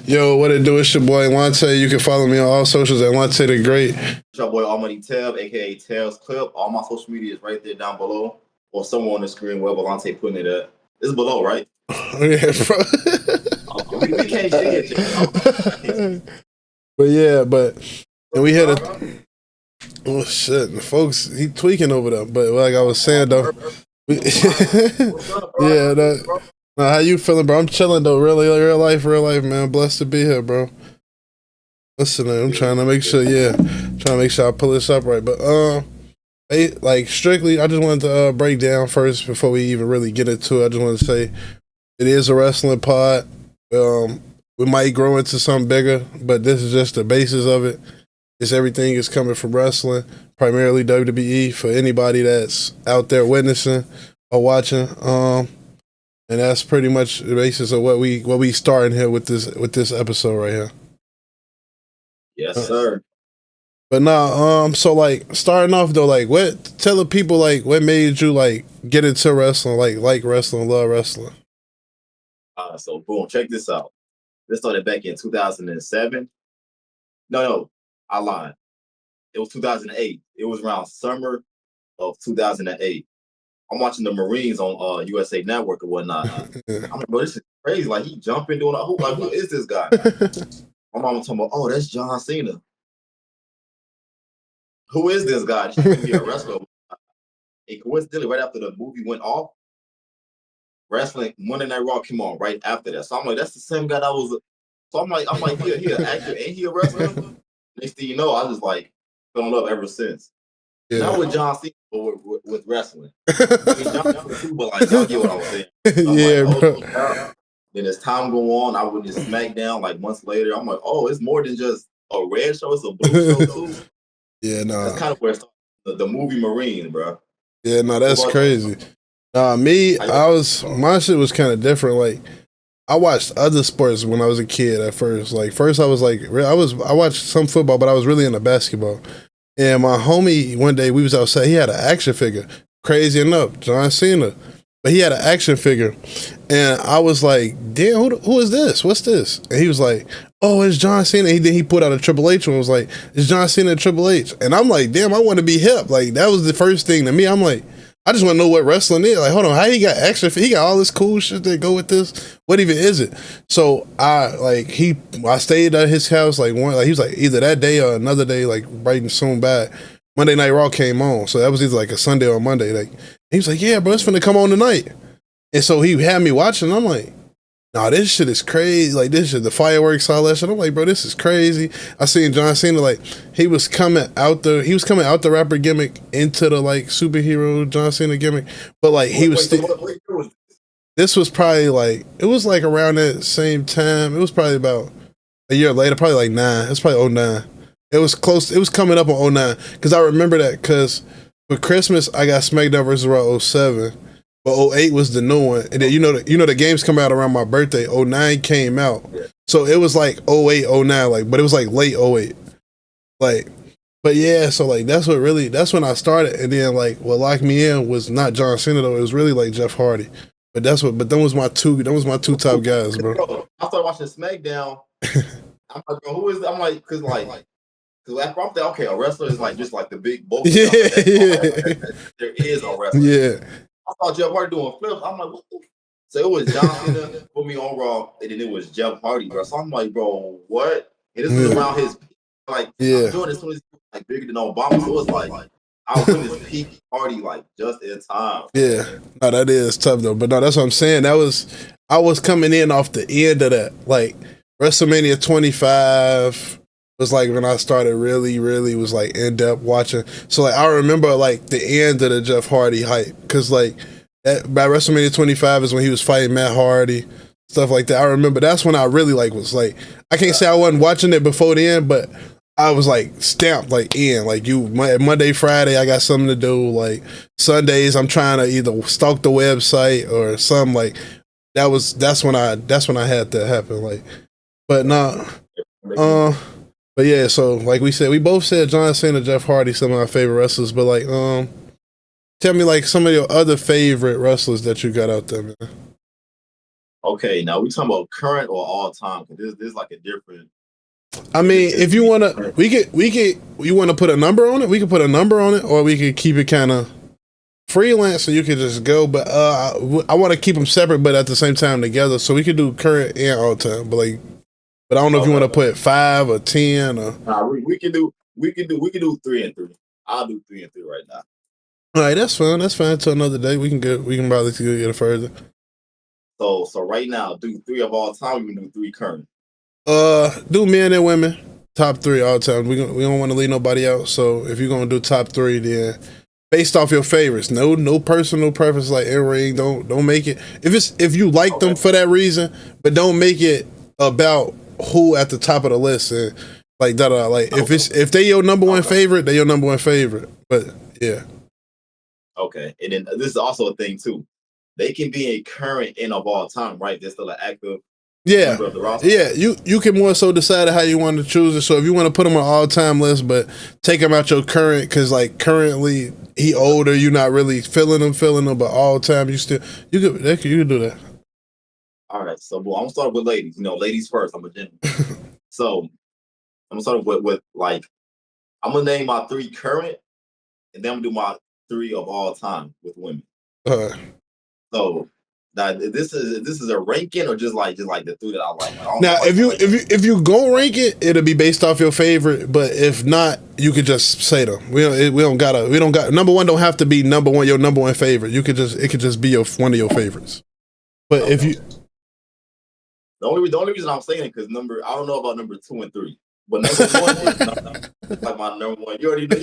Yo, what it do? It's your boy Lontae. You can follow me on all socials at Lontae the Great. It's your boy Almighty Tab, aka Tab's Clip. All my social media is right there down below, or somewhere on the screen, wherever Lontae putting it at. It's below, right? Yeah, bro. we can't see it. And we had a. Oh shit, the folks, he tweaking over there. But like I was saying though, how you feeling, bro? I'm chilling though. Really, real life, man. Blessed to be here, bro. Listen, I'm trying to make sure, I pull this up right. But strictly, I just wanted to break down first before we even really get into it. I just want to say it is a wrestling pod. We might grow into something bigger, but this is just the basis of it. It's everything is coming from wrestling, primarily WWE, for anybody that's out there witnessing or watching. And that's pretty much the basis of what we starting here with this episode right here. Yes, sir. But now, so like starting off though, like tell the people like what made you like get into wrestling, like wrestling, love wrestling. So boom, check this out. This started back in 2007. No, I lied. It was 2008. It was around summer of 2008. I'm watching the Marines on USA Network or whatnot. I'm like, bro, this is crazy. Like, he jumping, doing who is this guy? My mama told me, oh, that's John Cena. Who is this guy? She could be a wrestler. And coincidentally, right after the movie went off, wrestling Monday Night Raw came on right after that. So I'm like, that's the same guy that was. So I'm like, he an actor and he a wrestler. Next thing you know, I just like fell in love ever since. Yeah. Not with John Cena, but with wrestling. I mean, John Cena, but like, y'all get what I'm saying. Yeah, like, bro. Then as time go on, I would just SmackDown like months later. I'm like, oh, it's more than just a red show; it's a blue show too. Yeah, no. That's kind of where it started, the movie Marine, bro. Yeah, no, that's crazy. My shit was kind of different. Like, I watched other sports when I was a kid at first. Like, first I was like, I watched some football, but I was really into basketball. And my homie, one day we was outside, he had an action figure. Crazy enough, John Cena. But he had an action figure. And I was like, damn, who is this? What's this? And he was like, oh, it's John Cena. Then he put out a Triple H and was like, it's John Cena and Triple H. And I'm like, damn, I want to be hip. Like, that was the first thing to me. I'm like, I just want to know what wrestling is. Like, hold on, how he got action? He got all this cool shit that go with this. What even is it? So I stayed at his house he was like either that day or another day, like right and soon back. Monday Night Raw came on, so that was either like a Sunday or a Monday. Like he was like, yeah, bro, it's finna come on tonight. And so he had me watching. I'm like, nah, this shit is crazy. Like this shit, the fireworks, all that shit. I'm like, bro, this is crazy. I seen John Cena, like he was coming out the rapper gimmick into the like superhero John Cena gimmick, but like he was still. This was probably like it was like around that same time. It was probably about a year later, probably like 9. It's probably 09. It was close. It was coming up on 09 because I remember that because for Christmas I got SmackDown vs. Raw 07. But 08 was the new one. And then you know the games come out around my birthday. 09 came out. So it was like 08, 09, like, but it was like late 08. Like, but yeah, so like that's when I started. And then like what locked me in was not John Cena though, it was really like Jeff Hardy. But them was my two top guys, bro. I started watching SmackDown. I'm like, bro, who is I'm like, cause after I'm thinking, okay, a wrestler is like just like the big bulky. Yeah. There is a wrestler. Yeah. I saw Jeff Hardy doing flips. I'm like, what the? So it was John Cena put me on Raw, and then it was Jeff Hardy, bro. So I'm like, bro, what? And this was around his like, I'm doing this when he's like bigger than Obama. So it was like I was in his peak Hardy like just in time. Yeah, no, that is tough though. But no, that's what I'm saying. I was coming in off the end of that. Like WrestleMania 25 was like when I started really was like in depth watching. So like I remember like the end of the Jeff Hardy hype because like by WrestleMania 25 is when he was fighting Matt Hardy. stuff like that. I remember that's when I really like was like, I can't say I wasn't watching it before then, but I was like stamped like in like Monday, Friday, I got something to do. Like Sundays, I'm trying to either stalk the website or something like that's when I had that happen. Like, but nah, but yeah. So like we said, we both said John Cena, Jeff Hardy, some of my favorite wrestlers. But like, tell me like some of your other favorite wrestlers that you got out there, man. Okay, now we talking about current or all time? Because this is like a different. I mean, if you wanna, you wanna put a number on it? We could put a number on it, or we could keep it kind of freelance, so you could just go. But I want to keep them separate, but at the same time together. So we could do current and all time. But I don't know if you want to put 5 or 10 or. We can do 3 and 3. I'll do 3 and 3 right now. All right, that's fine. That's fine. Till another day, we can probably get it further. So right now, do 3 of all time. We can do 3 current. Do men and women top 3 all time. We don't want to leave nobody out. So if you're gonna do top 3, then based off your favorites. No personal preference like in ring. Don't make it if you like them for that reason, but don't make it about who at the top of the list and like that. Like if they your number one favorite, they your number one favorite. But yeah. Okay, and then this is also a thing too. They can be a current and of all time, right? They're still an active. Yeah, yeah. You can more so decide how you want to choose it. So if you want to put him on all time list, but take him out your current, because like currently he older, you're not really feeling him, but all time you could do that. All right, so I'm gonna start with ladies. Ladies first. I'm a gentleman. So I'm gonna start with like I'm gonna name my 3 current, and then I'm gonna do my 3 of all time with women. So. Now, this is a ranking or just like the 3 that I like. Now, if you go rank it, it'll be based off your favorite. But if not, you could just say them. We don't got number one. Don't have to be number one. Your number one favorite. It could just be one of your favorites. But if you the only reason I'm saying it because I don't know about number 2 and 3, but number 1 is like my number 1. You already know.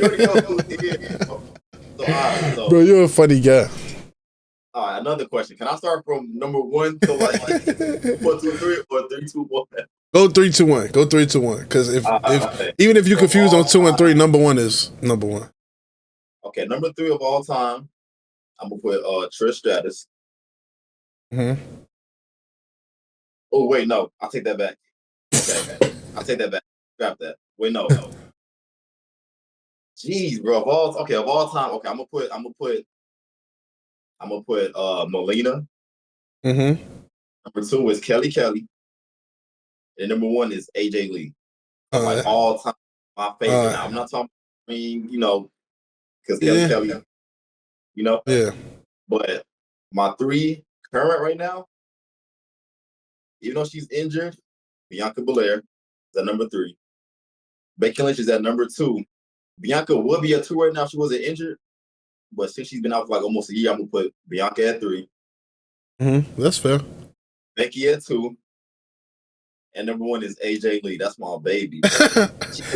So, bro, you're a funny guy. All right, another question. Can I start from number 1 to like 4, 2, 3 or 3, 2, 1? Go 3, 2, 1. Go 3, 2, 1. Because even if you're confused on 2 and 3, number 1 is number 1. Okay, number 3 of all time, I'm gonna put Trish Stratus. Oh wait, no, I'll take that back. Okay, I'll take that back. Scrap that. Wait, no. Jeez, bro. Of all time. Okay, I'm gonna put Melina. Number 2 is Kelly. And number 1 is AJ Lee. Like all time, my favorite. Now, I'm not talking because Kelly, Yeah. But my 3 current right now, even though she's injured, Bianca Belair is at number 3. Becky Lynch is at number 2. Bianca would be at 2 right now if she wasn't injured. But since she's been out for like almost a year, I'm gonna put Bianca at 3. That's fair. Becky at 2. And number 1 is AJ Lee. That's my baby.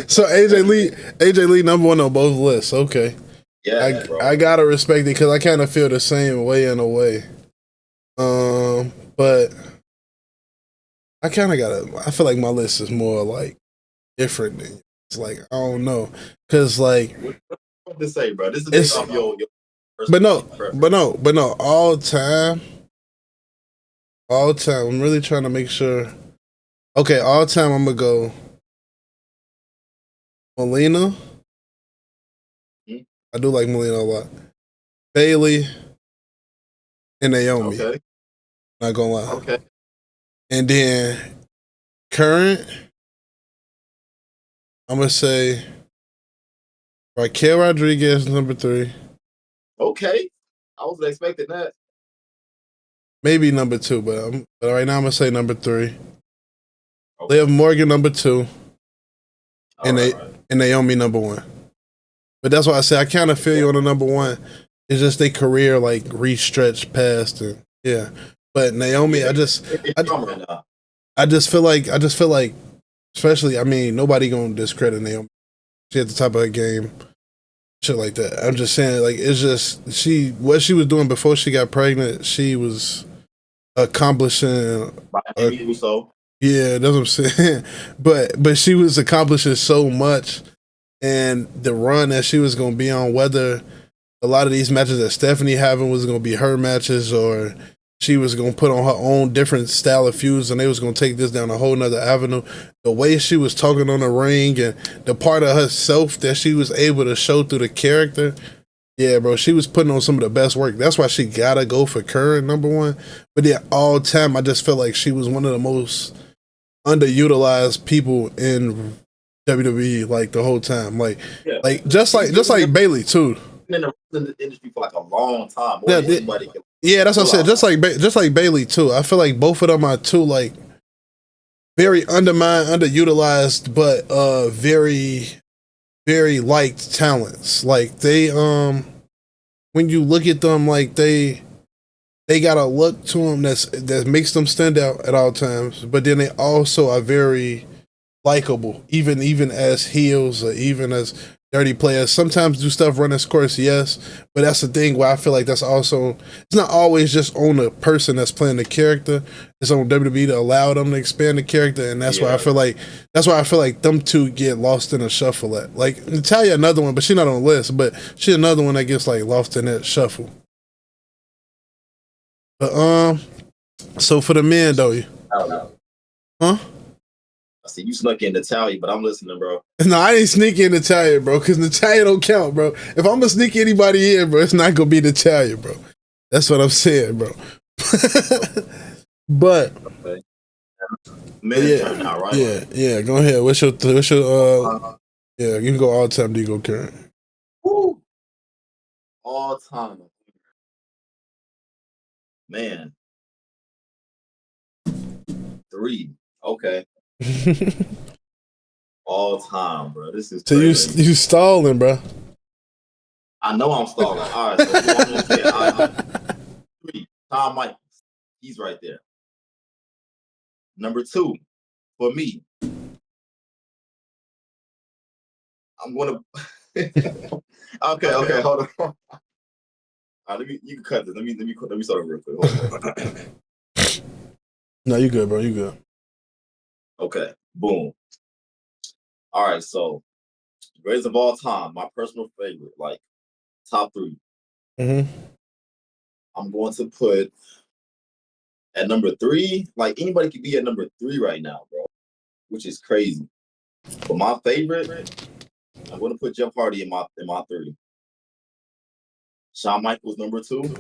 So AJ Lee number 1 on both lists. Okay. Yeah, I gotta respect it because I kind of feel the same way in a way. But I kind of I feel like my list is more like different. It's like I don't know, because like. What to say, bro? This is based off your but no. All time. I'm really trying to make sure. Okay, all time. I'm gonna go Melina. I do like Melina a lot. Bailey and Naomi. Okay. Not gonna lie. Okay. And then current, I'm gonna say Raquel Rodriguez number 3. Okay. I wasn't expecting that. Maybe number 2, but right now I'm gonna say number 3. Okay. Liv Morgan number 2. And Naomi number 1. But that's why I say I kind of feel you on the number 1. It's just their career like re-stretched past and yeah. But Naomi, I just feel like, especially, I mean, nobody gonna discredit Naomi. She at the top of her game, shit like that. I'm just saying, like, it's just what she was doing before she got pregnant. She was accomplishing. Maybe Russo. Yeah, that's what I'm saying. But she was accomplishing so much, and the run that she was going to be on, whether a lot of these matches that Stephanie having was going to be her matches, or she was going to put on her own different style of feuds, and they was going to take this down a whole nother avenue. The way she was talking on the ring, and the part of herself that she was able to show through the character. Yeah, bro, she was putting on some of the best work. That's why she gotta go for current number one. But yeah, all time, I just felt like she was one of the most underutilized people in WWE, like the whole time. Like just like Bailey too. In the industry for like a long time. More than anybody can. Yeah, that's what I said. Just like Bailey too. I feel like both of them are two like very undermined, underutilized, but very, very liked talents. Like they when you look at them, like they got a look to them that makes them stand out at all times. But then they also are very likable, even as heels or even as dirty players. Sometimes do stuff run its course, yes, but that's the thing where I feel like that's also, it's not always just on the person that's playing the character. It's on WWE to allow them to expand the character, and that's why I feel like them two get lost in a shuffle. Like Natalya, another one, but she's not on the list, but she's another one that gets like lost in that shuffle. But so for the men though, I don't know. Huh? I see you snuck in Natalya, but I'm listening, bro. No, I ain't sneaking Natalya, bro, because Natalya don't count, bro. If I'm gonna sneak anybody in, bro, it's not gonna be Natalya, bro. That's what I'm saying, bro. But okay. Yeah, turn now, right? Yeah. Go ahead. What's your yeah? You can go all time. Do you go current? Woo! All time, man. 3. Okay. All time, bro. This is so crazy. you stalling, bro. I know I'm stalling. All right, so I'm gonna say 3. Shawn Michaels. He's right there. Number 2 for me. I'm gonna. okay, hold on. You can cut this. Let me start real quick. No, you good, bro. You good. Okay, boom. All right, so greatest of all time, my personal favorite, like top 3. Mm-hmm. I'm going to put at number 3. Like anybody could be at number 3 right now, bro, which is crazy. But my favorite, I'm going to put Jeff Hardy in my 3. Shawn Michaels number 2,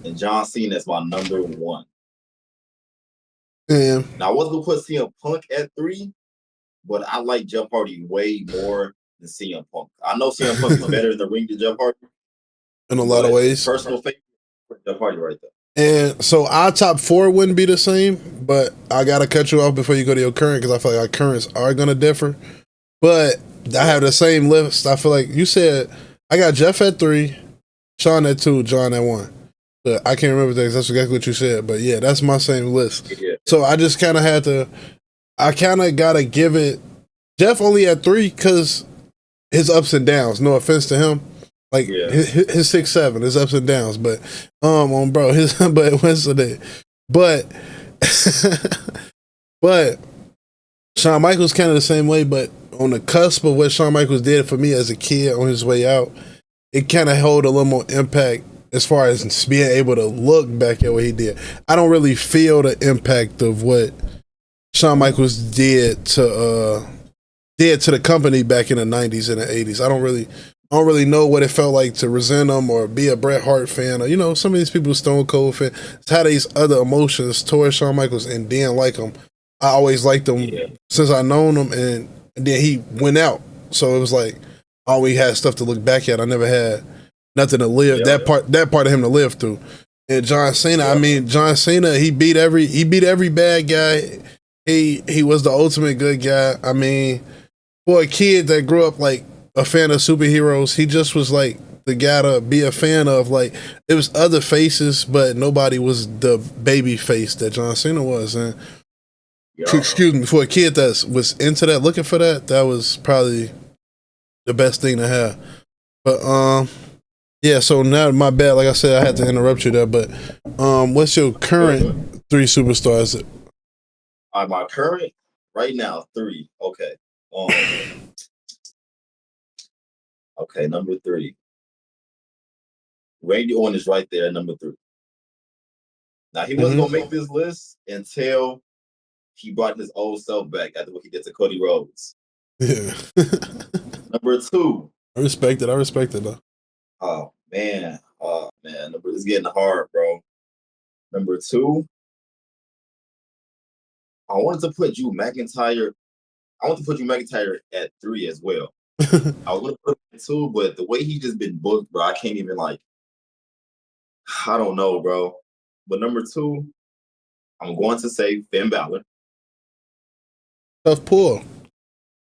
and John Cena as my number 1. Yeah. Now I wasn't gonna put CM Punk at 3, but I like Jeff Hardy way more than CM Punk. I know CM Punk is better in the ring than Jeff Hardy in a lot of ways. Personal favorite, Jeff Hardy right there. And so our top 4 wouldn't be the same, but I gotta cut you off before you go to your current because I feel like our currents are gonna differ. But I have the same list. I feel like you said I got Jeff at 3, Sean at 2, John at 1. But I can't remember things. That's exactly what you said. But yeah, that's my same list. Yeah. So I just kind of had to. I kind of gotta give it. Jeff only at 3 because his ups and downs. No offense to him. Like his 6'7", his ups and downs. But on bro, his but Wednesday. But but Shawn Michaels kind of the same way. But on the cusp of what Shawn Michaels did for me as a kid on his way out, it kind of held a little more impact. As far as being able to look back at what he did, I don't really feel the impact of what Shawn Michaels did to the company back in the 90s and the 80s. I don't really know what it felt like to resent him or be a Bret Hart fan, or some of these people Stone Cold fan had these other emotions towards Shawn Michaels and didn't like him. I always liked him since I known him, and then he went out, so it was like I always had stuff to look back at. I never had nothing to live that part of him to live through. And John Cena, I mean, John Cena, he beat every bad guy. He was the ultimate good guy. I mean, for a kid that grew up like a fan of superheroes, he just was like the guy to be a fan of. Like, it was other faces, but nobody was the baby face that John Cena was. And excuse me, for a kid that was into that, looking for that, that was probably the best thing to have. But Yeah, so now my bad. Like I said, I had to interrupt you there. But what's your current 3 superstars? My current right now 3. Okay. Okay, number 3. Randy Orton is right there, number 3. Now he wasn't gonna make this list until he brought his old self back after what he did to Cody Rhodes. Yeah. Number 2. I respect it though. Oh man. It's getting hard, bro. Number 2. I wanted to put Drew McIntyre. I want to put Drew McIntyre at 3 as well. I was gonna put him at 2, but the way he just been booked, bro, I can't even I don't know, bro. But number 2, I'm going to say Finn Balor. Tough pull.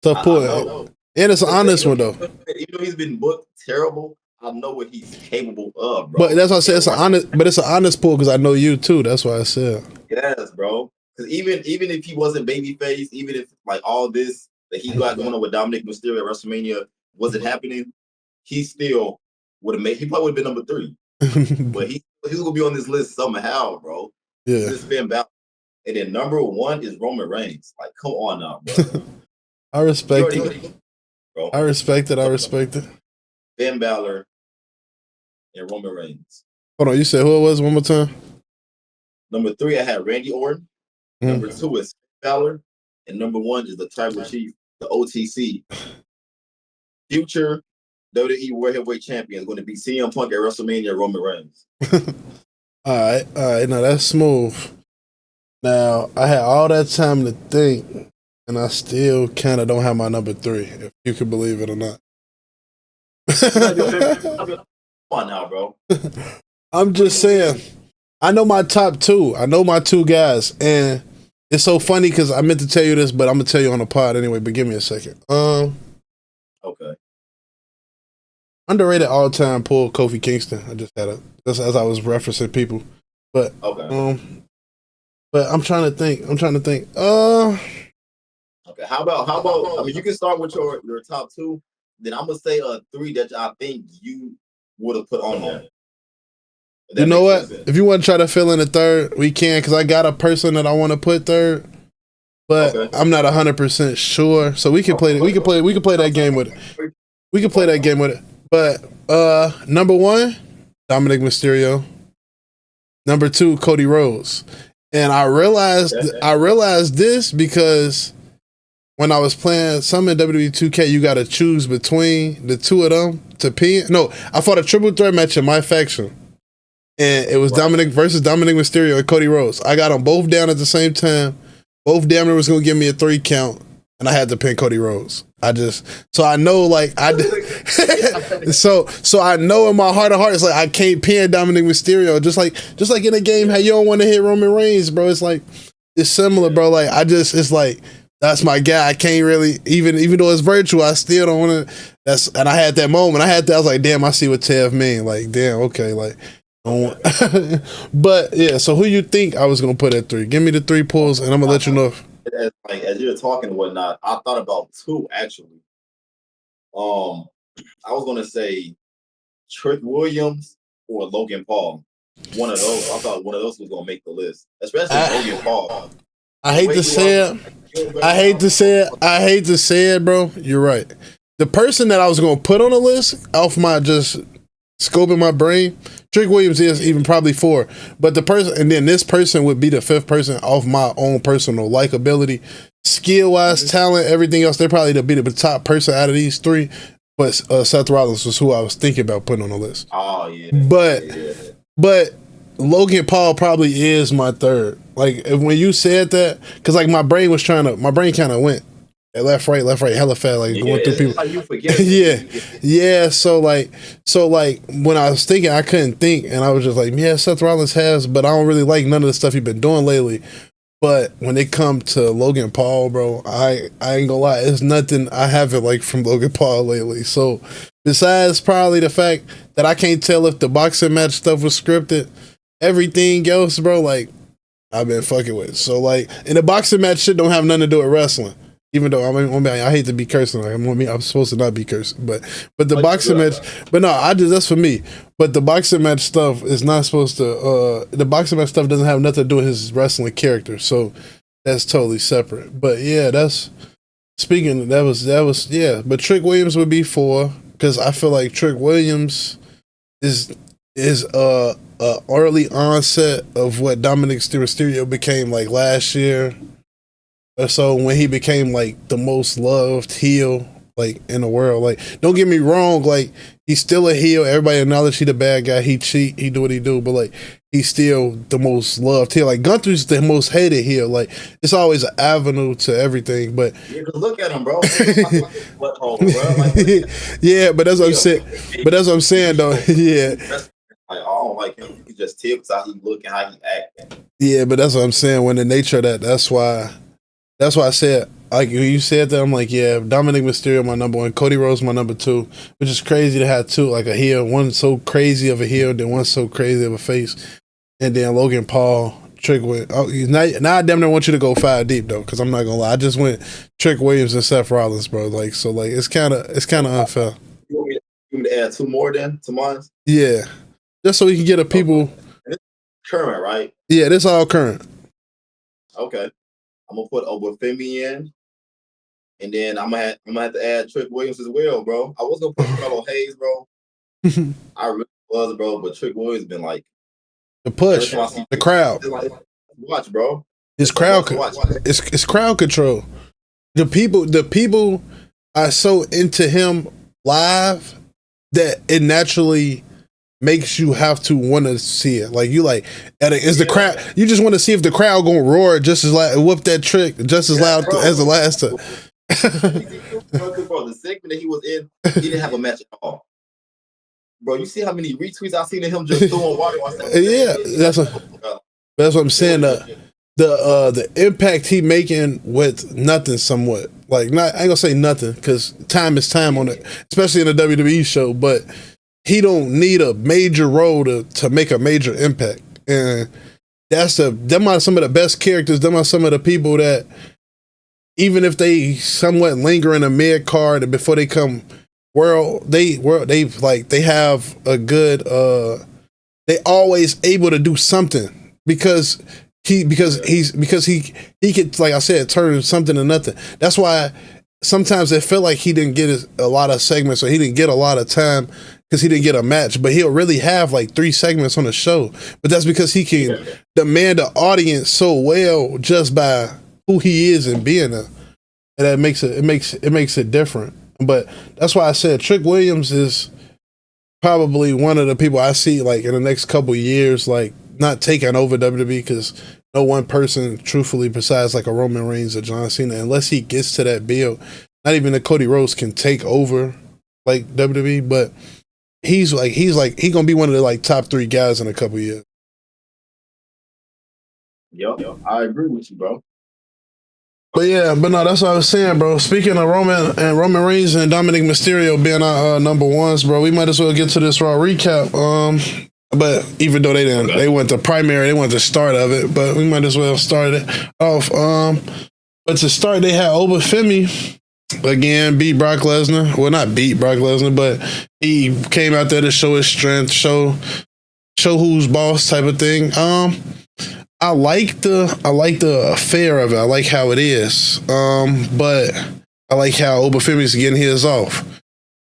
And it's an honest one though. Even though he's been booked terrible, I know what he's capable of, bro. But that's why I said it's an honest pull because I know you too. That's why I said. Yes, bro. Because even if he wasn't babyface, even if all this that he got going on with Dominic Mysterio at WrestleMania wasn't happening, he still would have made. He probably would have been number 3. But he's gonna be on this list somehow, bro. Yeah. This Finn Balor. And then number 1 is Roman Reigns. Come on now, bro. I respect it. Bro. I respect it. Finn Balor and Roman Reigns. Hold on, you said who it was one more time? Number 3, I had Randy Orton. Number 2 is Finn Balor. And number 1 is the Tribal Chief, the OTC. Future WWE World Heavyweight Champion is going to be CM Punk at WrestleMania, Roman Reigns. All right. Now that's smooth. Now I had all that time to think, and I still kind of don't have my number 3, if you can believe it or not. Come on now, bro. I'm just saying, I know my top 2. I know my 2 guys, and it's so funny because I meant to tell you this, but I'm gonna tell you on the pod anyway. But give me a second. Okay. Underrated all-time pull, Kofi Kingston. I just had just as I was referencing people, but okay. But I'm trying to think. Okay. How about? I mean, you can start with your top 2. Then I'm gonna say 3 that I think you would have put on there. You know what? If you want to try to fill in a 3rd, we can, because I got a person that I want to put 3rd, but okay. I'm not 100% sure. So we can play. We can play that game with it. We can play that game with it. But number 1, Dominic Mysterio. Number 2, Cody Rhodes. And I realized this because when I was playing some in WWE 2K, you got to choose between the 2 of them to pin. No, I fought a triple threat match in my faction, and it was Dominic versus Dominic Mysterio and Cody Rhodes. I got them both down at the same time. Both damn near was gonna give me a 3 count, and I had to pin Cody Rhodes. So I know so I know in my heart of hearts, I can't pin Dominic Mysterio. Just like in a game, how you don't want to hit Roman Reigns, bro. It's similar, bro. That's my guy. I can't really, even though it's virtual, I still don't want to. And I had that moment. I was like, damn, I see what Tev mean. Damn, okay, but yeah. So who you think I was gonna put at 3? Give me the 3 pulls, and I'm gonna let you know. As you're talking and whatnot, I thought about 2 actually. I was gonna say Trick Williams or Logan Paul. One of those. I thought one of those was gonna make the list, especially Logan Paul. I hate to say it, bro. You're right. The person that I was gonna put on the list, off my just scoping my brain, Trick Williams is even probably 4. But the person, and then this person would be the 5th person off my own personal likability, skill wise, talent, everything else. They're probably to be the top person out of these 3. But Seth Rollins was who I was thinking about putting on the list. Oh yeah. But Logan Paul probably is my 3rd. When you said that, because my brain kind of went left, right, hella fast, going through people. You forget. yeah. So when I was thinking, I couldn't think, and I was just yeah, Seth Rollins has, but I don't really like none of the stuff he's been doing lately. But when it comes to Logan Paul, bro, I ain't gonna lie, it's nothing I haven't liked from Logan Paul lately. So besides probably the fact that I can't tell if the boxing match stuff was scripted, everything else, bro, I've been fucking with. So and the boxing match shit don't have nothing to do with wrestling. Even though I hate to be cursing, like I'm supposed to not be cursing, but the Like, boxing match, but no, that's for me. But the boxing match stuff is not supposed to. The boxing match stuff doesn't have nothing to do with his wrestling character, so that's totally separate. But yeah, that's speaking. That was yeah. But Trick Williams would be 4 because I feel like Trick Williams is a early onset of what Dominic Mysterio became like last year. So when he became like the most loved heel like in the world, like don't get me wrong, like he's still a heel. Everybody acknowledge he the bad guy. He cheat. He do what he do, but like he's still the most loved heel. Like Gunther's the most hated heel. Like it's always an avenue to everything. But yeah, look at him, bro. Yeah, but that's what I'm saying. But that's what I'm saying, though. Yeah. Like, I don't like him. He just tips how he look and how he act. Yeah, but that's what I'm saying. When the nature of that, that's why I said, like when you said that, I'm like, yeah, Dominic Mysterio my number 1, Cody Rhodes my number 2, which is crazy to have 2, like a heel, one so crazy of a heel, then one so crazy of a face, and then Logan Paul, Trick Williams. Oh, now I damn near want you to go 5 deep though, because I'm not gonna lie, I just went Trick Williams and Seth Rollins, bro. Like so, like it's kind of unfair. You want me to add 2 more then to mine? Yeah, just so we can get a people. Current, right? Yeah, this all current. Okay. I'm gonna put Obafemi in, and then I'm gonna have to add Trick Williams as well, bro. I was gonna put Carlo Hayes, bro. I really was, bro, but Trick Williams been like the push, the crowd. Like, watch, bro. His crowd, it's crowd control. The people are so into him live that it naturally makes you have to want to see it. Like you like, the crowd. You just want to see if the crowd gonna roar just as loud, whoop that trick just as loud as the last time. Bro, the segment that he was in, he didn't have a match at all. Bro, you see how many retweets I've seen of him just throwing water on something? Yeah, that's what I'm saying. The impact he making with nothing, somewhat. Like not, I ain't gonna say nothing because time is time on it, especially in a WWE show. But he don't need a major role to make a major impact, and them are some of the best characters. Them are some of the people that, even if they somewhat linger in a mid card before they come they have a good they always able to do something because he could, like I said, turn something to nothing. That's why sometimes it felt like he didn't get a lot of segments, or he didn't get a lot of time because he didn't get a match, but he'll really have like 3 segments on the show. But that's because he can demand the audience so well just by who he is and being there. And that makes it different. But that's why I said Trick Williams is probably one of the people I see like in the next couple years, like not taking over WWE, because no one person, truthfully, besides like a Roman Reigns or John Cena, unless he gets to that build, not even the Cody Rhodes can take over like WWE. But he's gonna be one of the like top 3 guys in a couple years. Yep, I agree with you, bro. But yeah, but no, that's what I was saying, bro. Speaking of Roman Reigns and Dominic Mysterio being our number 1s, bro, we might as well get to this Raw recap. But even though they went the primary, they went the start of it, but we might as well start it off. But to start, they had Obafemi again beat Brock Lesnar. Well, not beat Brock Lesnar, but he came out there to show his strength, show who's boss type of thing. I like the affair of it. I like how it is. But I like how Obafemi's getting his off.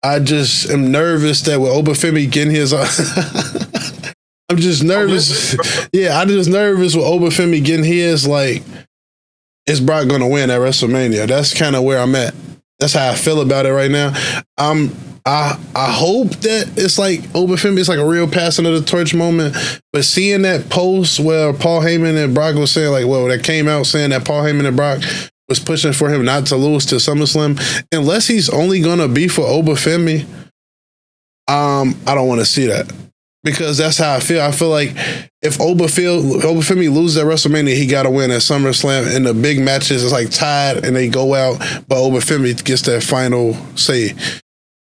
I just am nervous that with Obafemi getting his off. I'm just nervous. Yeah, I'm just nervous with Obafemi getting his. Like, is Brock gonna win at WrestleMania? That's kind of where I'm at. That's how I feel about it right now. I hope that it's like Obafemi, it's like a real passing of the torch moment. But seeing that post where Paul Heyman and Brock was saying, like, well, that came out saying that Paul Heyman and Brock was pushing for him not to lose to SummerSlam, unless he's only gonna be for Obafemi, I don't want to see that. Because that's how I feel. I feel like if Obafemi loses at WrestleMania, he got to win at SummerSlam. In the big matches, it's like tied and they go out, but Obafemi gets that final say.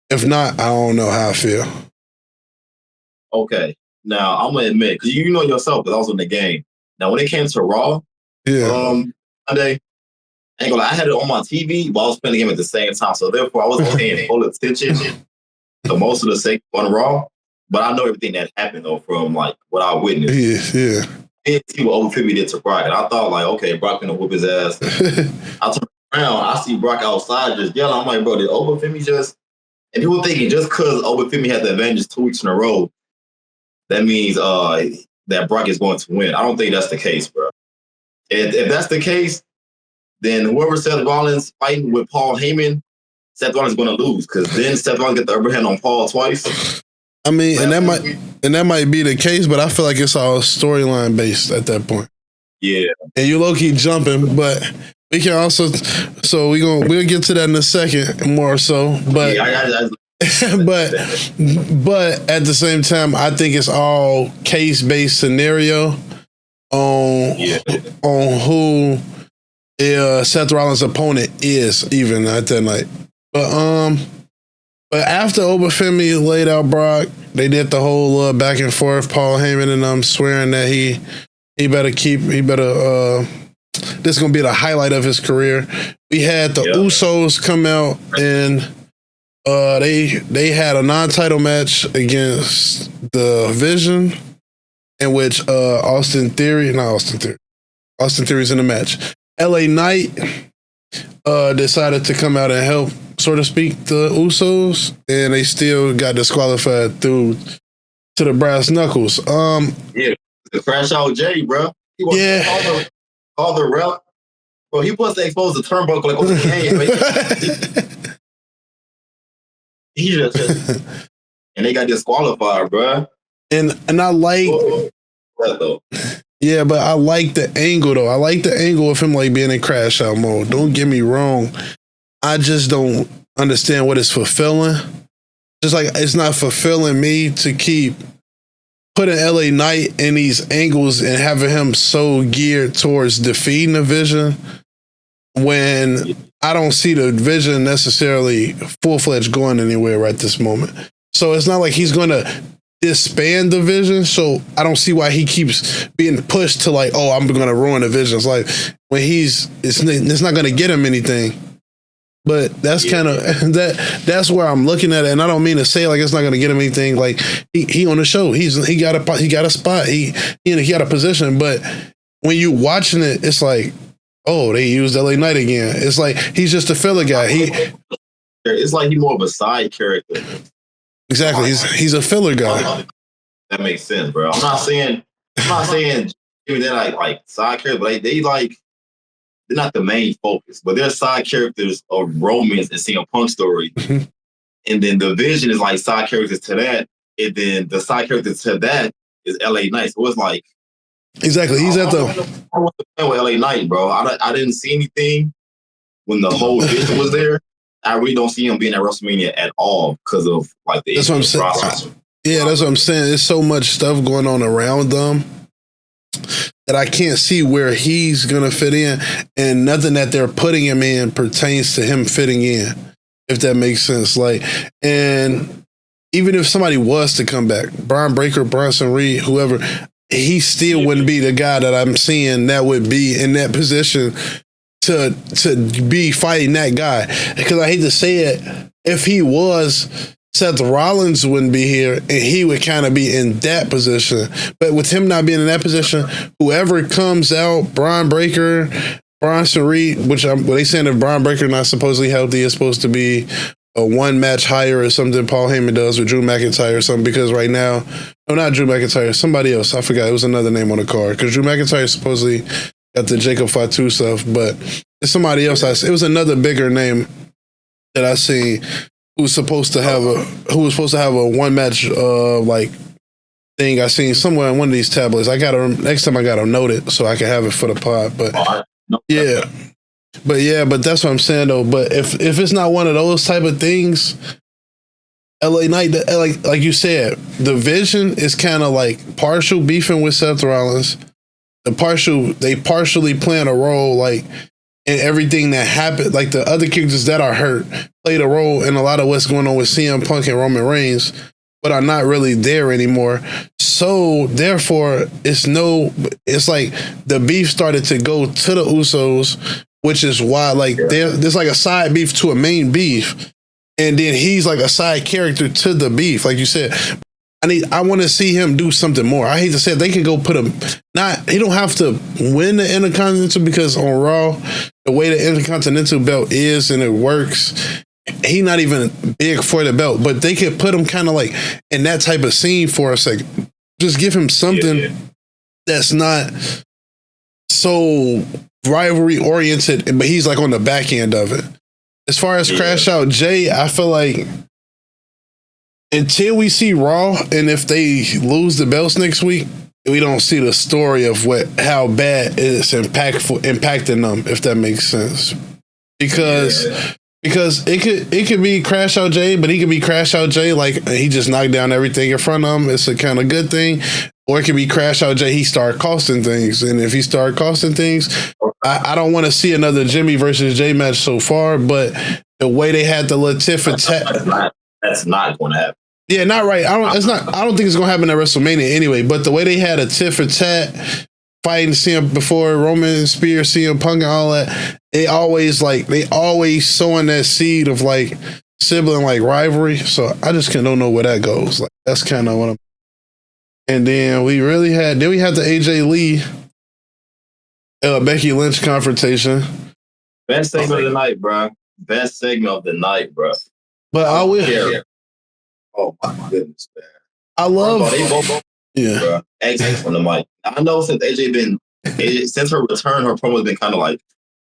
If not, I don't know how I feel. Okay. Now, I'm going to admit, because you know yourself, because I was in the game. Now, when it came to Raw, Monday, I ain't gonna lie, I had it on my TV, but I was playing the game at the same time. So therefore, I wasn't paying full attention to most of the segments on Raw. But I know everything that happened though from like what I witnessed. Yeah. I didn't see what Over 50 did to Brock, and I thought like, okay, Brock gonna whoop his ass. I turn around, I see Brock outside just yelling. I'm like, bro, did Over 50 just? And people thinking just because Over 50 had the advantage 2 weeks in a row, that means that Brock is going to win. I don't think that's the case, bro. If that's the case, then whoever Seth Rollins fighting with Paul Heyman, Seth Rollins is going to lose because then Seth Rollins get the upper hand on Paul twice. I mean, and that might be the case, but I feel like it's all storyline based at that point. Yeah, and you low key jumping, but we can also. So we'll get to that in a second more so, but yeah, but at the same time, I think it's all case based scenario on who Seth Rollins' opponent is even at that night. But after Obafemi laid out Brock, they did the whole back and forth. Paul Heyman and I'm swearing that he better this is gonna be the highlight of his career. We had the Usos come out and they had a non-title match against the Vision, in which Austin Theory's in the match. LA Knight decided to come out and help, so to speak, the Usos, and they still got disqualified to the brass knuckles. The Crash Out Jay, bro. He was all the rep. Bro, he was to expose the turnbuckle like, okay, he just and they got disqualified, bro. And I like yeah, but I like the angle though. I like the angle of him like being in Crash Out mode. Don't get me wrong. I just don't understand what it's fulfilling. Just like it's not fulfilling me to keep putting LA Knight in these angles and having him so geared towards defeating the Vision when I don't see the Vision necessarily full-fledged going anywhere right this moment. So it's not like he's going to disband the Vision. So I don't see why he keeps being pushed to like, oh, I'm going to ruin the Vision. It's like when it's not going to get him anything. But that's kind of that's where I'm looking at it, and I don't mean to say like it's not going to get him anything. Like he on the show, he got a spot, he got a position. But when you watching it, it's like, oh, they used LA Knight again. It's like he's just a filler guy. It's like he's more of a side character. Exactly, he's a filler guy. That makes sense, bro. I'm not saying they're like side characters, but they like. They're not the main focus, but they're side characters of Roman's and CM Punk story. And then the Vision is like side characters to that. And then the side characters to that is LA Knight. So it's like exactly. He's at the. I want to play with LA Knight, bro. I didn't see anything when the whole Vision was there. I really don't see him being at WrestleMania at all because of like the. That's what I'm saying. Yeah, that's what I'm saying. There's so much stuff going on around them that I can't see where he's gonna fit in, and nothing that they're putting him in pertains to him fitting in, if that makes sense. Like, and even if somebody was to come back, Brian Breaker, Bronson Reed, whoever, he still wouldn't be the guy that I'm seeing that would be in that position to be fighting that guy. Because I hate to say it, if he was, Seth Rollins wouldn't be here, and he would kind of be in that position. But with him not being in that position, whoever comes out, Brian Breaker, Bronson Reed, which they saying if Brian Breaker not supposedly healthy, is supposed to be a one match hire or something Paul Heyman does with Drew McIntyre or something, because right now, no, not Drew McIntyre, somebody else. I forgot. It was another name on the card because Drew McIntyre supposedly got the Jacob Fatu stuff, but it's somebody else. It was another bigger name that I seen. Who was supposed to have a one match like thing I seen somewhere in one of these tablets. Next time I gotta note it so I can have it for the pod. But but that's what I'm saying though. But if it's not one of those type of things, LA Knight, like you said, the Vision is kind of like partial beefing with Seth Rollins. They partially playing a role like. And everything that happened, like the other characters that are hurt, played a role in a lot of what's going on with CM Punk and Roman Reigns, but are not really there anymore. So therefore, it's like the beef started to go to the Usos which is why like there's like a side beef to a main beef, and then he's like a side character to the beef, like you said. I want to see him do something more. I hate to say it, they could go put him. He don't have to win the Intercontinental, because on Raw, the way the Intercontinental belt is and it works, he not even big for the belt. But they could put him kind of like in that type of scene for us. Like, just give him something that's not so rivalry oriented, but he's like on the back end of it. As far as Crash Out Jay, I feel like until we see Raw, and if they lose the belts next week, we don't see the story of how bad it's impacting them, if that makes sense. Because it could be Crash Out Jay, but he could be Crash Out Jay like he just knocked down everything in front of him. It's a kind of good thing. Or it could be Crash Out Jay, he start costing things. And if he start costing things, I don't want to see another Jimmy versus Jay match so far, but the way they had the little tit for tat. That's not going to happen. Yeah, not right. I don't think it's going to happen at WrestleMania anyway, but the way they had a tit for tat fighting CM before Roman Spears, CM Punk and all that, they always sowing that seed of like sibling like rivalry. So I just don't know where that goes. Like, that's kind of what I'm. And then we had the AJ Lee Becky Lynch confrontation. Best segment of the night, bro. Best segment of the night, bro. But I will. Oh my goodness, man! I love. They both yeah. Excellent on the mic. I know since since her return, her promo has been kind of like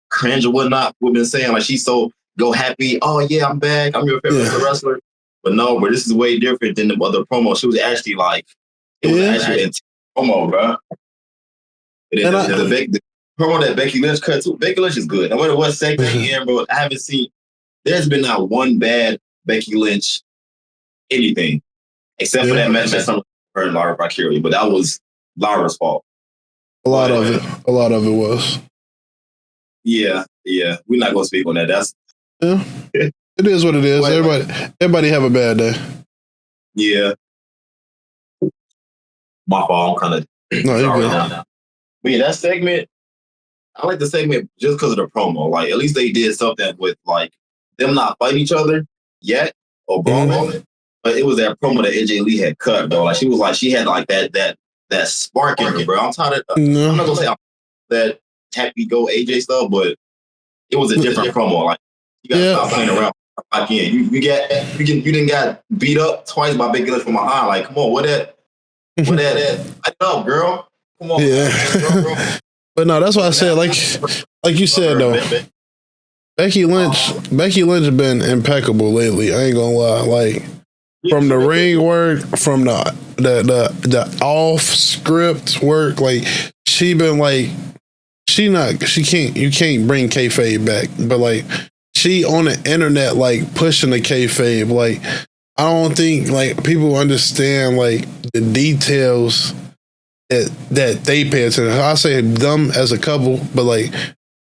cringe or whatnot. We've been saying like she's so happy. Oh yeah, I'm back. I'm your favorite wrestler. But no, but this is way different than the other promo. She was actually like actually a promo, bro. The promo that Becky Lynch cut too. Becky Lynch is good. No matter what segment in, bro, I haven't seen. There's been not one bad Becky Lynch anything except for that match that her and Lara Valkyrie, but that was Lara's fault. A lot of it was. Yeah. We're not gonna speak on that. That's it is what it is. Everybody have a bad day. Yeah. My fault. I'm kind of no, you're good. Now. But yeah, that segment, I like the segment just because of the promo. Like, at least they did something with like them not fighting each other yet or brawling. But it was that promo that AJ Lee had cut, bro. Like she had like that spark in her, bro. I'm tired of. I'm not gonna say that happy go AJ stuff, but it was a different promo. Like you gotta stop playing around. Again, you didn't got beat up twice by Big Lynch from my eye. Like, come on, what that? I know, girl. Come on, girl. But no, that's why I said like you said though. Becky Lynch been impeccable lately. I ain't gonna lie. Like. From the ring work, from the off script work, like she been like you can't bring kayfabe back, but like she on the internet like pushing the kayfabe. Like I don't think like people understand like the details that they pay attention. I say them as a couple, but like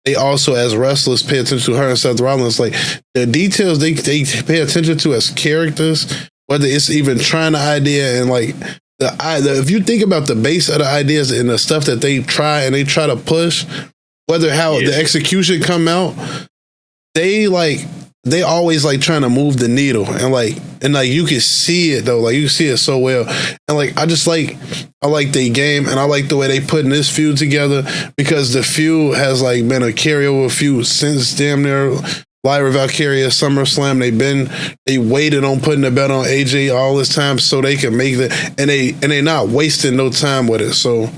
they also as wrestlers pay attention to her and Seth Rollins. Like the details they pay attention to as characters. Whether it's even trying the idea and like if you think about the base of the ideas and the stuff that they try to push, whether how the execution come out, they always like trying to move the needle and like you can see it though, like you see it so well. And like I like their game and I like the way they putting this feud together because the feud has like been a carryover feud since damn near Lyra Valkyrie at SummerSlam. They waited on putting the belt on AJ all this time so they can make and they not wasting no time with it. So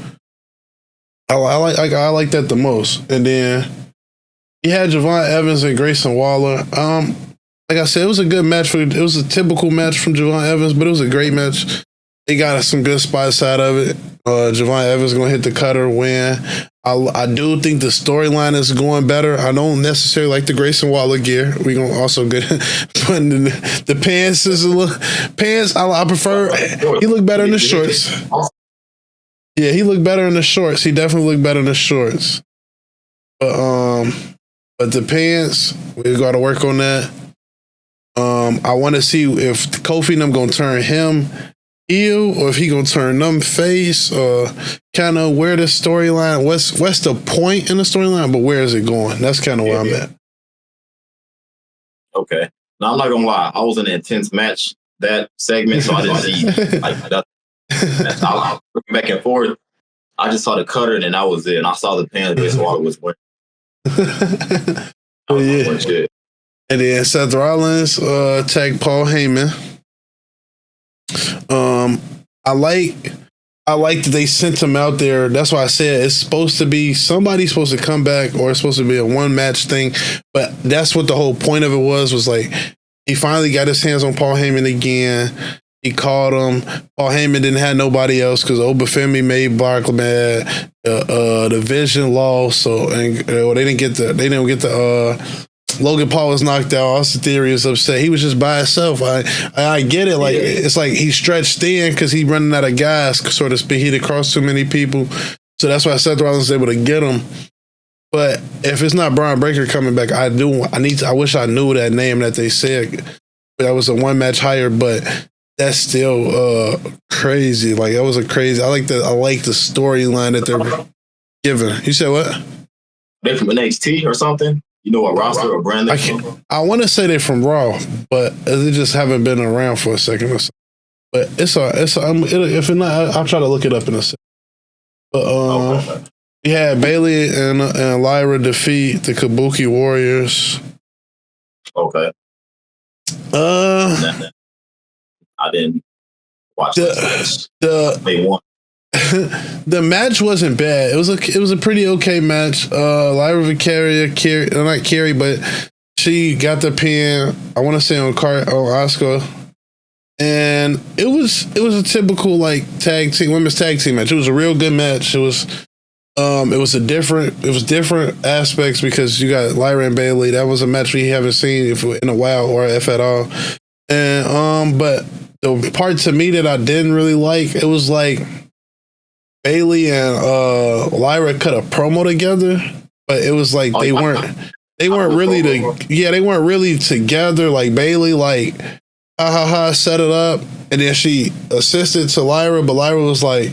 I like that the most. And then you had Javon Evans and Grayson Waller. Like I said, it was a good match it was a typical match from Javon Evans, but it was a great match. They got some good spots out of it. Javon Evans gonna hit the cutter, win. I do think the storyline is going better. I don't necessarily like the Grayson Waller gear. We gonna also get putting the pants is a little pants. I prefer. He looked better in the shorts. Yeah, he looked better in the shorts. He definitely looked better in the shorts. But the pants, we got to work on that. I want to see if Kofi and them gonna turn him heel or if he gonna turn them face or kind of where the storyline, what's the point in the storyline, but where is it going? That's kind of where I'm at. Okay. Now I'm not gonna lie, I was in an intense match that segment, so I didn't see like that. I was looking back and forth. I just saw the cutter and that was it. And I saw the pan that Water was winning. Yeah. And then Seth Rollins tagged Paul Heyman. I like that they sent him out there. That's why I said it's supposed to be somebody's supposed to come back or it's supposed to be a one match thing. But that's what the whole point of it was like he finally got his hands on Paul Heyman again. He called him. Paul Heyman didn't have nobody else because Obafemi made Brock mad. The Vision lost, so and they didn't get the. Logan Paul was knocked out. Austin Theory is upset. He was just by himself. I get it. Like it's like he stretched thin because he running out of gas, so to speak. He'd crossed too many people, so that's why Seth Rollins was able to get him. But if it's not Braun Breaker coming back, I wish I knew that name that they said. That was a one match hire, but that's still crazy. Like that was a crazy. I like the storyline that they're giving. You said what? They from NXT or something? You know what roster or brand they're from? I want to say they're from Raw, but they just haven't been around for a second or so. But if it's not, I'll try to look it up in a second. But we had Bailey and Lyra defeat the Kabuki Warriors. Okay. I didn't watch they won. The match wasn't bad. It was a pretty okay match. Lyra Victoria not Carrie, but she got the pin. I want to say on Asuka, and it was a typical like women's tag team match. It was a real good match. It was different aspects because you got Lyra and Bailey. That was a match we haven't seen in a while or if at all. And but the part to me that I didn't really like, it was like Bailey and Lyra cut a promo together, but it was like they weren't really together. Like Bailey set it up, and then she assisted to Lyra, but Lyra was like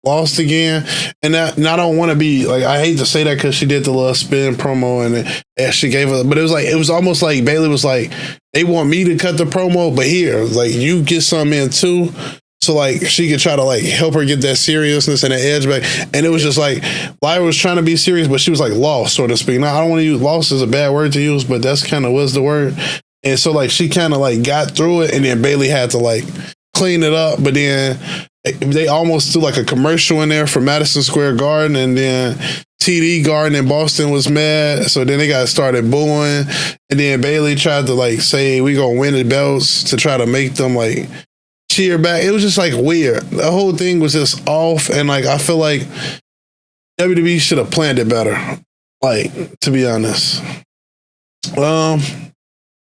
lost again. And I don't want to be like, I hate to say that because she did the little spin promo and she gave it, but it was almost like Bailey was like, they want me to cut the promo, but here, like you get some in too. So like she could try to like help her get that seriousness and that edge back. And it was just like Lyra was trying to be serious, but she was like lost, so to speak. Now I don't want to use lost as a bad word to use, but that's kind of was the word. And so like she kind of like got through it, and then Bailey had to like clean it up. But then they almost threw like a commercial in there for Madison Square Garden, and then TD Garden in Boston was mad. So then they got started booing, and then Bailey tried to like say we gonna win the belts to try to make them like cheer back. It was just like weird. The whole thing was just off, and like I feel like WWE should have planned it better. Like, to be honest.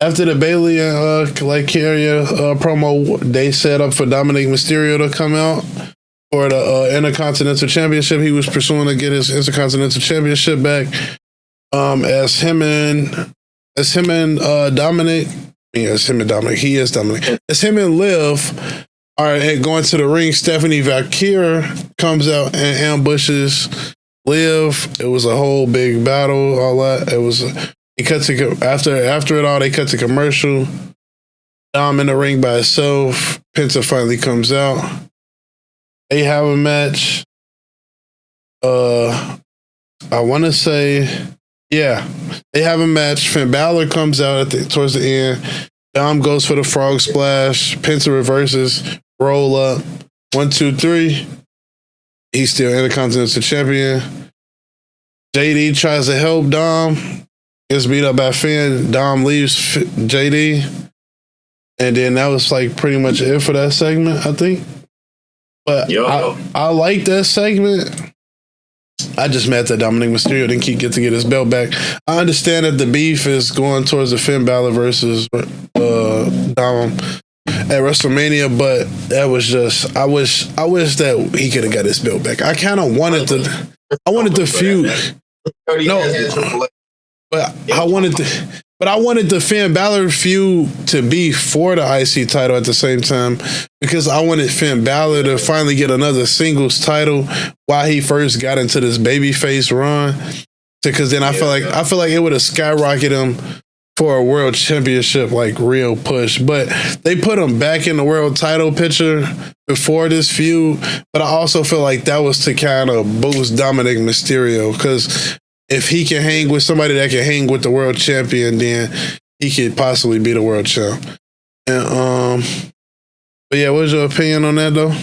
After the Bailey and Carrier promo, they set up for Dominic Mysterio to come out for the Intercontinental Championship. He was pursuing to get his Intercontinental Championship back. As him and Dominic. Yeah, it's him and Dominic. He is Dominic. It's him and Liv are going to the ring. Stephanie Valkyrie comes out and ambushes Liv. It was a whole big battle. All that. It was. He cut to after it all. They cut to commercial. Dom in the ring by himself. Penta finally comes out. They have a match. I want to say. Yeah, they have a match. Finn Balor comes out towards the end. Dom goes for the frog splash. Penta reverses. Roll up. 1, 2, 3. He's still Intercontinental Champion. JD tries to help Dom. Gets beat up by Finn. Dom leaves JD. And then that was like pretty much it for that segment, I think. But I like that segment. I just mad that Dominic Mysterio didn't get his belt back. I understand that the beef is going towards the Finn Balor versus Dom at WrestleMania, but that was just I wish that he could have got his belt back. I kind of wanted the feud. No, but I wanted But I wanted the Finn Balor feud to be for the IC title at the same time because I wanted Finn Balor to finally get another singles title while he first got into this babyface run. Because then I feel like it would have skyrocketed him for a world championship, like real push. But they put him back in the world title picture before this feud. But I also feel like that was to kind of boost Dominic Mysterio because if he can hang with somebody that can hang with the world champion, then he could possibly be the world champ. And but yeah, what's your opinion on that though?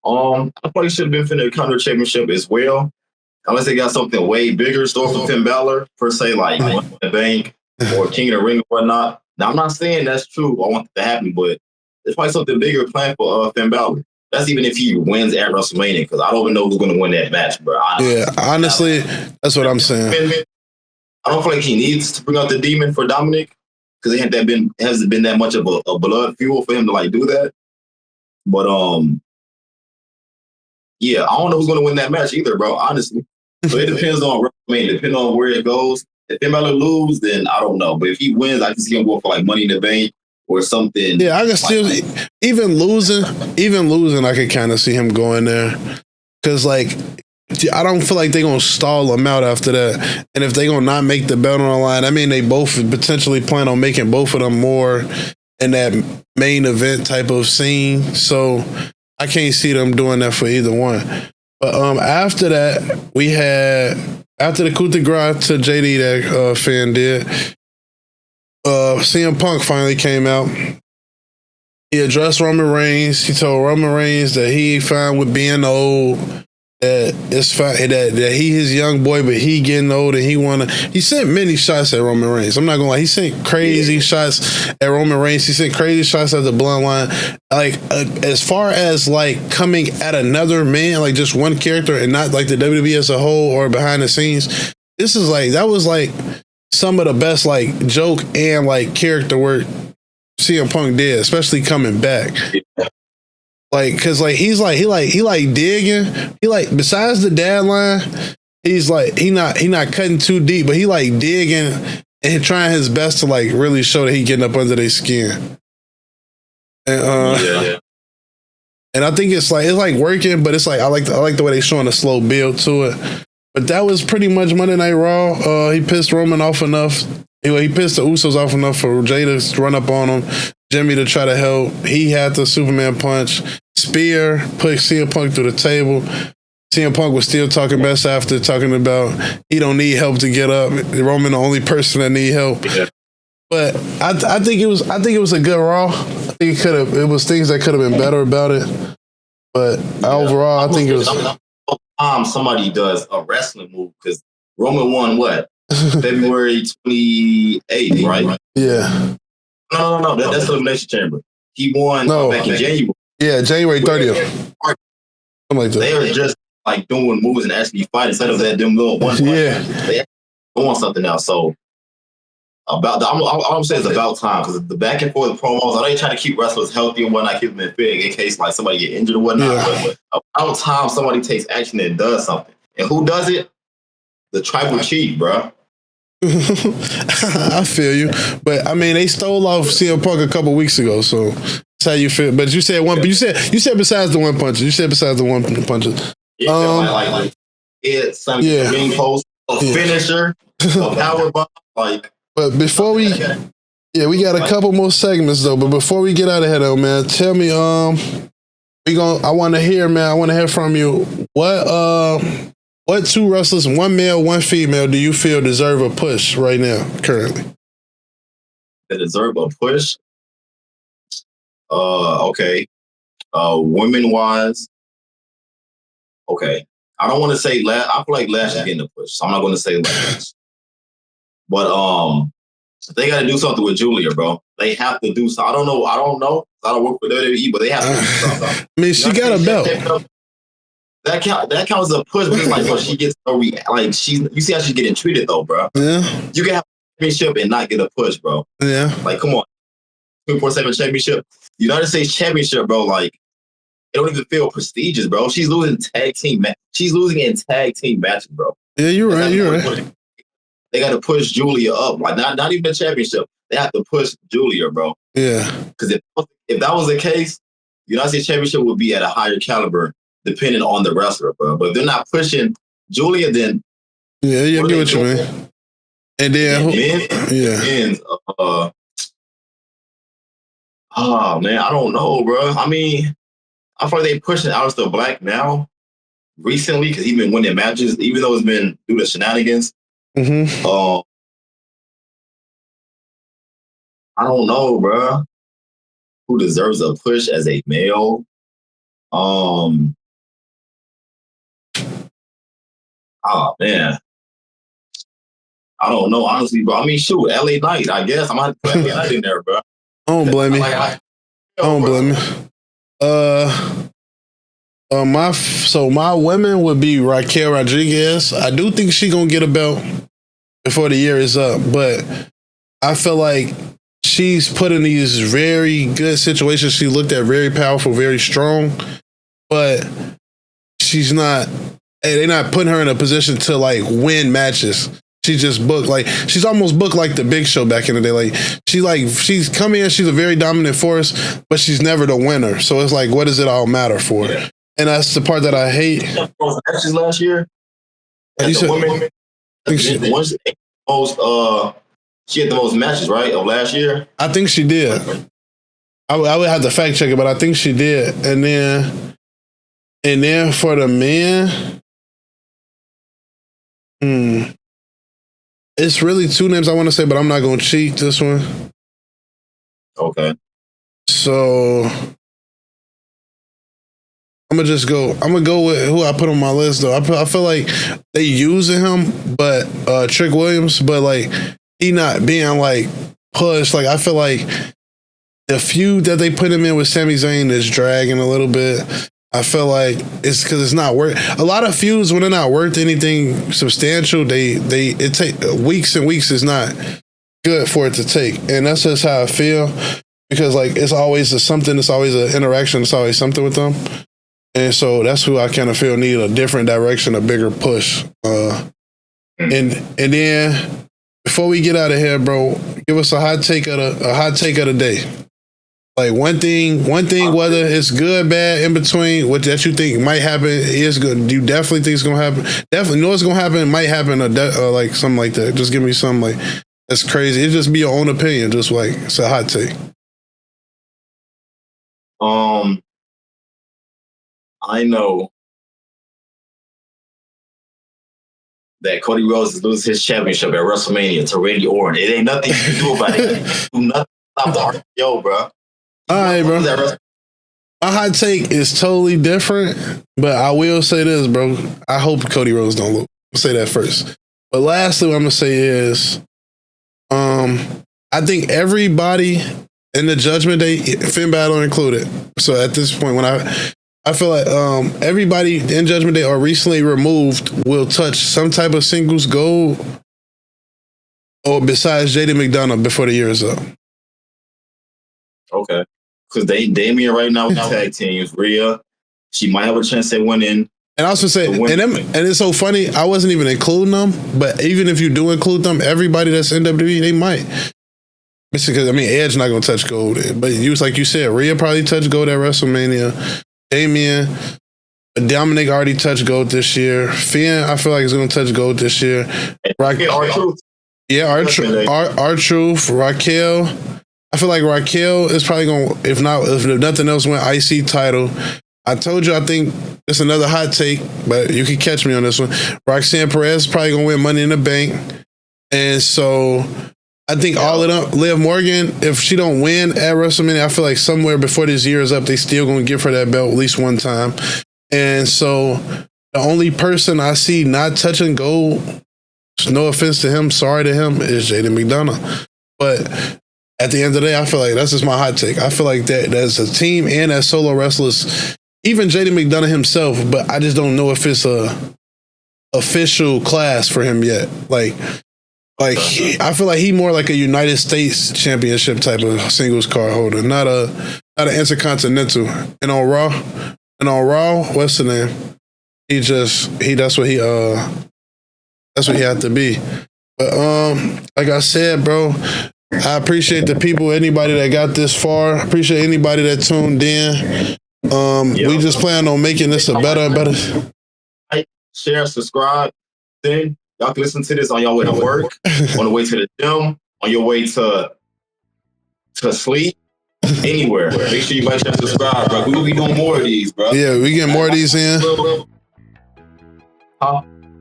I probably should have been finna the Counter Championship as well. Unless they got something way bigger in store for Finn Balor, per se, like Money in the Bank or King of the Ring or whatnot. Now, I'm not saying that's true. I want it to happen, but there's probably something bigger planned for Finn Balor. That's even if he wins at WrestleMania, because I don't even know who's going to win that match, bro. Honestly, that's what I'm saying. I don't feel like he needs to bring out the Demon for Dominic, because it hasn't been that much of a blood fuel for him to like do that. But yeah, I don't know who's going to win that match either, bro. Honestly, so it depends on WrestleMania, depending on where it goes. If Finn Balor lose, then I don't know. But if he wins, I can see him go for like Money in the Bank or something. Yeah, I can still even losing, I could kind of see him going there because like I don't feel like they're gonna stall him out after that. And if they're gonna not make the belt on the line, I mean they both potentially plan on making both of them more in that main event type of scene. So I can't see them doing that for either one. But after that, we had after the coup de grace to JD that Finn did, CM Punk finally came out. He addressed Roman Reigns. He told Roman Reigns that he ain't fine with being old. That it's fine that he his young boy, but he getting old and he sent many shots at Roman Reigns. I'm not gonna lie, he sent crazy shots at Roman Reigns. He sent crazy shots at the bloodline. Like as far as like coming at another man, like just one character and not like the WWE as a whole or behind the scenes. This is like that was like some of the best like joke and like character work CM Punk did, especially coming back. Like, cause like he digging. He like besides the dad line, he's like he not cutting too deep, but he like digging and trying his best to like really show that he getting up under their skin. And and I think it's like working, but it's like I like the way they showing a slow build to it. But that was pretty much Monday Night Raw. He pissed Roman off enough. He pissed the Usos off enough for Jay to run up on him. Jimmy to try to help. He had the Superman punch. Spear put CM Punk through the table. CM Punk was still talking best after talking about he don't need help to get up. Roman the only person that need help. Yeah. But I think it was a good Raw. I think it was things that could have been better about it. But overall, I think it was. Somebody does a wrestling move because Roman won what? February 28th, right? Yeah. No. That's the Elimination Chamber. He won back in January. Yeah, January 30th. Something like that. They are just like doing moves and actually fighting instead of that them little one. Yeah. They doing something else. So all I'm saying is about time because the back and forth promos. I know you're trying to keep wrestlers healthy and whatnot, keep them in fit in case like somebody get injured or whatnot. Yeah. But about time somebody takes action and does something. And who does it? The Tribal Chief, bro. I feel you, but I mean they stole off CM Punk a couple weeks ago, so that's how you feel. But you said one, but you said besides the one punches. You said besides the one punches. Yeah, like ring post, a finisher, a power bomb, like. But before we got a couple more segments though. But before we get out of here though, man, tell me, I want to hear from you. What two wrestlers, one male, one female, do you feel deserve a push right now, currently? They deserve a push? Okay. Women-wise, okay. I don't want to say Lash. I feel like Lash is getting a push, so I'm not going to say Lash. But they got to do something with Julia, bro. They have to do something. I don't know. I don't work for WWE, but they have to do something. I mean, she got a belt. That counts as a push because like, she gets you see how she's getting treated though, bro. Yeah. You can have a championship and not get a push, bro. Yeah. Like, come on. 24/7 championship. United States championship, bro, like it don't even feel prestigious, bro. She's losing in tag team matches, bro. Yeah, you're right. they got to push Julia up. Like not even the championship. They have to push Julia, bro. Yeah. Because if that was the case, the United States Championship would be at a higher caliber, depending on the wrestler, bro. But if they're not pushing Julia, then yeah, I get what you mean. And then men's, oh man, I don't know, bro. I mean, I feel like they pushing Aleister Black now recently because he's been winning matches, even though it's been due to shenanigans. Mm-hmm. I don't know, bro. Who deserves a push as a male? Oh man, I don't know, honestly, bro. I mean, shoot, LA Knight. I guess I'm gonna put LA Knight in there, bro. I don't blame you. I don't blame you. My women would be Raquel Rodriguez. I do think she gonna get a belt before the year is up, but I feel like she's put in these very good situations. She looked at very powerful, very strong, but she's not. They're not putting her in a position to like win matches. She just booked like she's almost booked like the Big Show back in the day. She's come in, she's a very dominant force, but she's never the winner. So it's like, what does it all matter for? Yeah. And that's the part that I hate. Matches last year. She had the most matches, right, of last year. I think she did. I would have to fact check it, but I think she did. And then for the men, it's really two names I want to say, but I'm not going to cheat this one. Okay. So I'm going to go with who I put on my list, though. I feel like they using him, but Trick Williams, but like he not being like pushed. Like I feel like the feud that they put him in with Sami Zayn is dragging a little bit. I feel like it's because it's not worth. A lot of feuds when they're not worth anything substantial, it take weeks and weeks is not good for it to take, and that's just how I feel. Because like it's always something, it's always an interaction, it's always something with them, and so that's who I kind of feel need a different direction, a bigger push. And then before we get out of here, bro, give us a hot take of the day. Like one thing, whether it's good, bad, in between, what that you think might happen is good. You definitely think it's gonna happen. Definitely know it's gonna happen. It might happen, or like something like that. Just give me something like that's crazy. It just be your own opinion. Just like it's a hot take. I know that Cody Rhodes is losing his championship at WrestleMania to Randy Orton. It ain't nothing you can do about it. Do nothing to stop the RKO, bro. All right, bro. My hot take is totally different, but I will say this, bro. I hope Cody Rhodes don't lose. I'll say that first. But lastly, what I'm gonna say is, I think everybody in the Judgment Day, Finn Balor included. So at this point, when I feel like everybody in Judgment Day or recently removed will touch some type of singles gold, or besides JD McDonough before the year is up. Okay. Because Damian right now with tag teams, Rhea, she might have a chance at winning. And I also say, and it's so funny, I wasn't even including them, but even if you do include them, everybody that's in WWE, they might. Because, I mean, Edge not going to touch gold. But like you said, Rhea probably touched gold at WrestleMania. Damian, Dominic already touched gold this year. Finn, I feel like he's going to touch gold this year. R-Truth. Yeah, R-Truth, Raquel. I feel like Raquel is probably going to, if nothing else, win IC title. I told you, I think it's another hot take, but you can catch me on this one. Roxanne Perez is probably going to win Money in the Bank. And so I think all of them, Liv Morgan, if she don't win at WrestleMania, I feel like somewhere before this year is up, they still going to give her that belt at least one time. And so the only person I see not touching gold, no offense to him, sorry to him, is JD McDonough. But at the end of the day, I feel like that's just my hot take. I feel like that as a team and as solo wrestlers, even JD McDonough himself, but I just don't know if it's a official class for him yet. Like I feel like he more like a United States Championship type of singles card holder, not an Intercontinental. And on Raw, what's the name? That's what he had to be. But like I said, bro, I appreciate the people, anybody that got this far. I appreciate anybody that tuned in. We just plan on making this a better and better. Like, share, subscribe. Then y'all can listen to this on your way to work, on the way to the gym, on your way to sleep, anywhere. Make sure you like, share, subscribe, bro. We will be doing more of these, bro. Yeah, we get more of these in.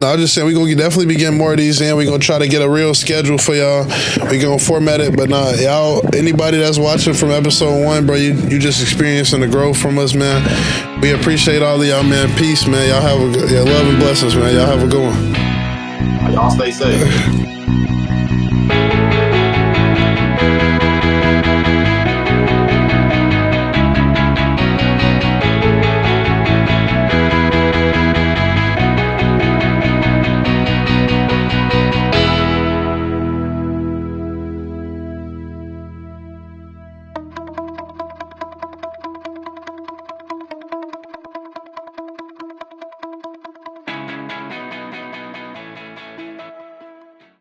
No, I was just saying we're gonna definitely be getting more of these in. We're gonna try to get a real schedule for y'all. We're gonna format it, but nah, y'all, anybody that's watching from episode 1, bro, you just experiencing the growth from us, man. We appreciate all of y'all, man. Peace, man. Y'all have a good, love and blessings, man. Y'all have a good one. Y'all stay safe.